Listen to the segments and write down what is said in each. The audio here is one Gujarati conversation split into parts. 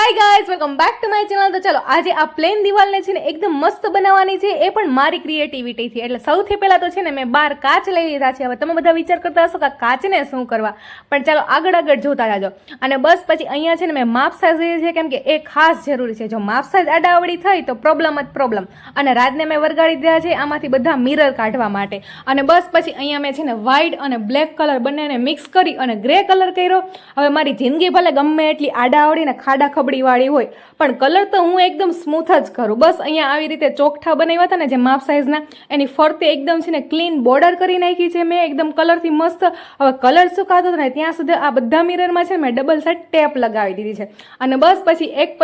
Hi guys, welcome back to my channel. તો ચાલો આજે આ પ્લેન દિવાલને છે ને એકદમ મસ્ત બનાવવાની છે, એ પણ મારી ક્રિએટિવિટીથી। એટલે સૌથી પહેલા તો છે ને મેં 12 કાચ લઈ લીધા છે। હવે તમે બધા વિચાર કરતા હશો કે આ કાચને શું કરવા, પણ ચાલો આગળ આગળ જોતા જાજો। અને બસ પછી અહીંયા છે ને મેં માપ સાઇઝ લીધી છે, કેમ કે એ ખાસ જરૂરી છે। જો માપ સાઇઝ આડાઅવળી થઈ તો પ્રોબ્લેમ જ પ્રોબ્લેમ। અને રાજને મેં વરગાડી દીધા છે આમાંથી બધા મિરર કાઢવા માટે। અને બસ પછી અહીંયા મેં છે ને વ્હાઇટ અને બ્લેક કલર બંનેને મિક્સ કરી અને ગ્રે કલર કર્યો। હવે મારી જિંદગી ભલે ગમે એટલી આડાઅવળી ને ખાડા ખબડી વાળી હોય, પણ કલર તો હું એકદમ સ્મૂથ જ કરું। બસ અહીંયા આવી રીતે ચોકઠા બનાવ્યા હતા ને જે માપ સાઇઝના, એની ફરતે એકદમ છે ને ક્લીન બોર્ડર કરી નાખી છે મેં એકદમ કલરથી મસ્ત। હવે કલર સુકાતો હતો ને ત્યાં સુધી આ બધા મિરરમાં છે મેં ડબલ સાઇડ ટેપ લગાવી દીધી છે। અને બસ પછી એક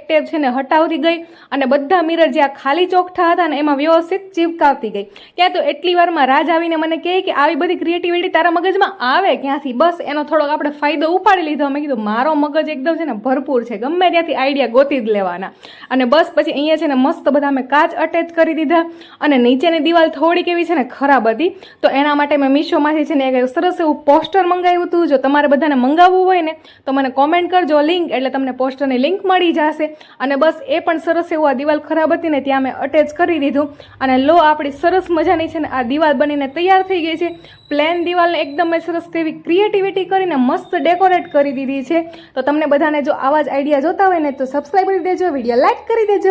ટેપ છે ને હટાવતી ગઈ અને બધા મિરર જે આ ખાલી ચોકઠા હતા ને એમાં વ્યવસ્થિત ચીપકાવતી ગઈ। ત્યાં તો એટલી વારમાં રાજ આવીને મને કહે કે આવી બધી ક્રિએટિવિટી તારા મગજમાં આવે ક્યાંથી? બસ એનો થોડોક આપણે ફાયદો ઉપાડી લીધો। મેં કીધું મારો મગજ એકદમ છે ને ભરપૂર છે, ગમે ત્યાંથી આઈડિયા ગોતી જ લેવાના। અને બસ પછી અહીંયા છે ને મસ્ત બધા મેં કાચ અટેચ કરી દીધા। અને નીચેની દિવાલ થોડીક એવી છે ને ખરાબ હતી, તો એના માટે મેં મીશોમાંથી છે ને એક સરસ એવું પોસ્ટર મંગાવ્યું હતું। જો તમારે બધાને મંગાવવું હોય ને તો મને કોમેન્ટ કરજો લિંક, એટલે તમને પોસ્ટરની લિંક મળી જશે। અને બસ એ પણ સરસ એવું આ દિવાલ ખરાબ હતી ને ત્યાં મેં અટેચ કરી દીધું। અને લો આપણી સરસ મજાની છે ને આ દિવાલ બનીને તૈયાર થઈ ગઈ છે। પ્લેન દિવાલને એકદમ મેં સરસ એવી ક્રિએટિવિટી કરીને મસ્ત ડેકોરેટ કરી દીધી છે। તો તમને બધાને જો આવા જ આઈડિયા જોતા હોય ને તો સબસ્ક્રાઈબ કરી દેજો, વિડીયો લાઈક કરી દેજો।